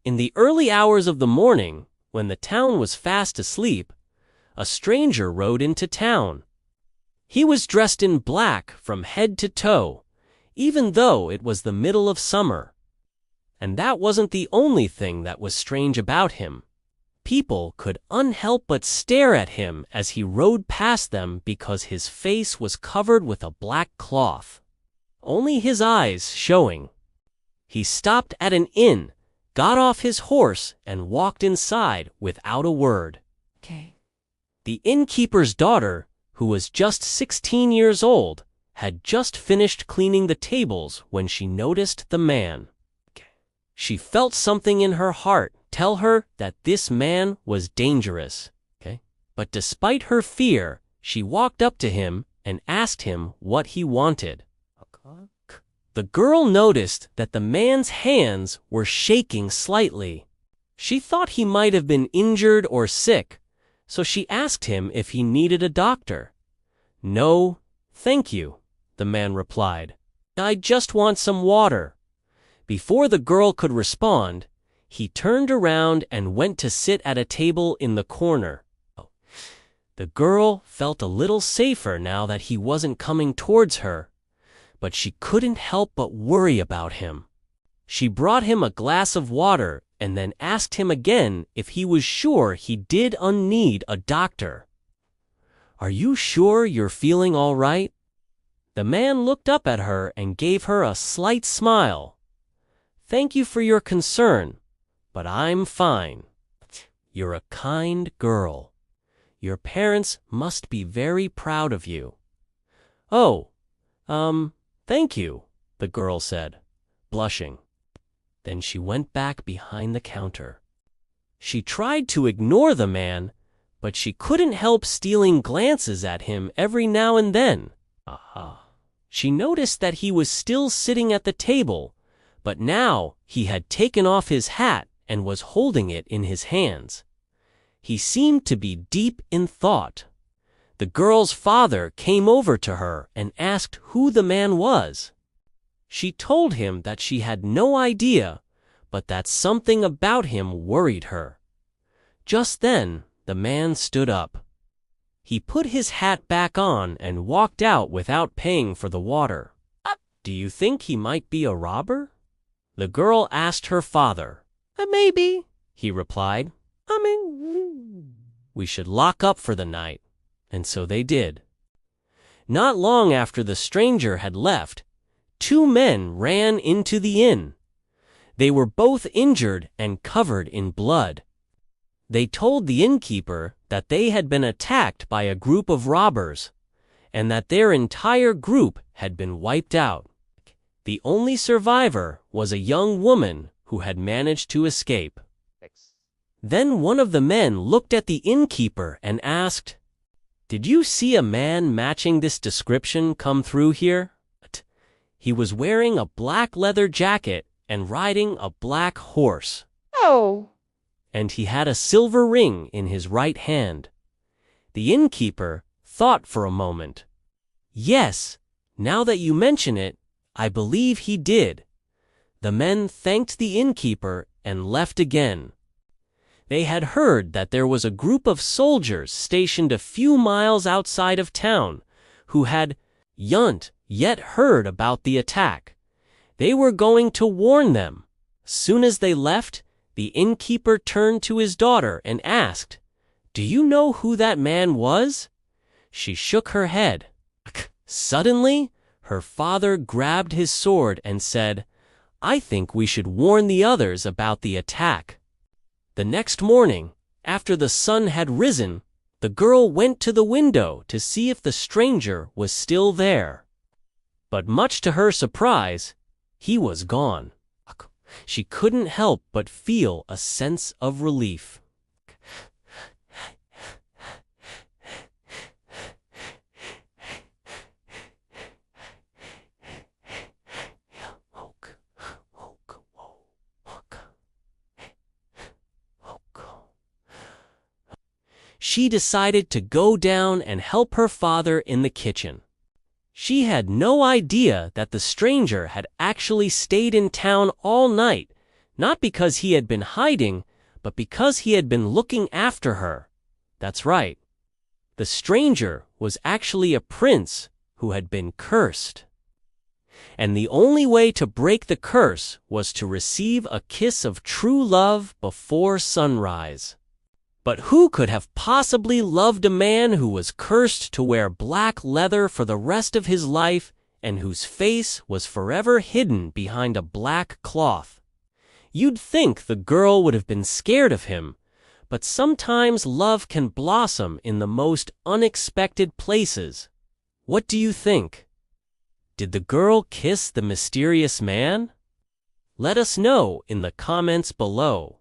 In the early hours of the morning, when the town was fast asleep, a stranger rode into town. He was dressed in black from head to toe, even though it was the middle of summer. And that wasn't the only thing that was strange about him. People could unhelp but stare at him as he rode past them because his face was covered with a black cloth, only his eyes showing. He stopped at an inn, got off his horse, and walked inside without a word. Okay. The innkeeper's daughter, who was just 16 years old, had just finished cleaning the tables when she noticed the man. She felt something in her heart tell her that this man was dangerous. But despite her fear, she walked up to him and asked him what he wanted. The girl noticed that the man's hands were shaking slightly. She thought he might have been injured or sick, so she asked him if he needed a doctor. "No, thank you," the man replied. "I just want some water." Before the girl could respond, he turned around and went to sit at a table in the corner. The girl felt a little safer now that he wasn't coming towards her, but she couldn't help but worry about him. She brought him a glass of water and then asked him again if he was sure he did need a doctor. "Are you sure you're feeling all right?" The man looked up at her and gave her a slight smile. "Thank you for your concern, but I'm fine. You're a kind girl. Your parents must be very proud of you." "Oh, thank you," the girl said, blushing. Then she went back behind the counter. She tried to ignore the man, but she couldn't help stealing glances at him every now and then. She noticed that he was still sitting at the table, but now he had taken off his hat and was holding it in his hands. He seemed to be deep in thought. The girl's father came over to her and asked who the man was. She told him that she had no idea, but that something about him worried her. Just then, the man stood up. He put his hat back on and walked out without paying for the water. "Do you think he might be a robber?" the girl asked her father. "Maybe," he replied. "We should lock up for the night." And so they did. Not long after the stranger had left, two men ran into the inn. They were both injured and covered in blood. They told the innkeeper that they had been attacked by a group of robbers, and that their entire group had been wiped out. The only survivor was a young woman who had managed to escape. Then one of the men looked at the innkeeper and asked, "Did you see a man matching this description come through here?" He was wearing a black leather jacket and riding a black horse. "Oh." And he had a silver ring in his right hand. The innkeeper thought for a moment. "Yes, now that you mention it, I believe he did." The men thanked the innkeeper and left again. They had heard that there was a group of soldiers stationed a few miles outside of town who had yet heard about the attack. They were going to warn them. Soon as they left, the innkeeper turned to his daughter and asked, "Do you know who that man was?" She shook her head. Suddenly, her father grabbed his sword and said, "I think we should warn the others about the attack." The next morning, after the sun had risen, the girl went to the window to see if the stranger was still there. But much to her surprise, he was gone. She couldn't help but feel a sense of relief. She decided to go down and help her father in the kitchen. She had no idea that the stranger had actually stayed in town all night, Not because he had been hiding, but because he had been looking after her. That's right. The stranger was actually a prince who had been cursed. And the only way to break the curse was to receive a kiss of true love before sunrise. But who could have possibly loved a man who was cursed to wear black leather for the rest of his life and whose face was forever hidden behind a black cloth? You'd think the girl would have been scared of him, but sometimes love can blossom in the most unexpected places. What do you think? Did the girl kiss the mysterious man? Let us know in the comments below.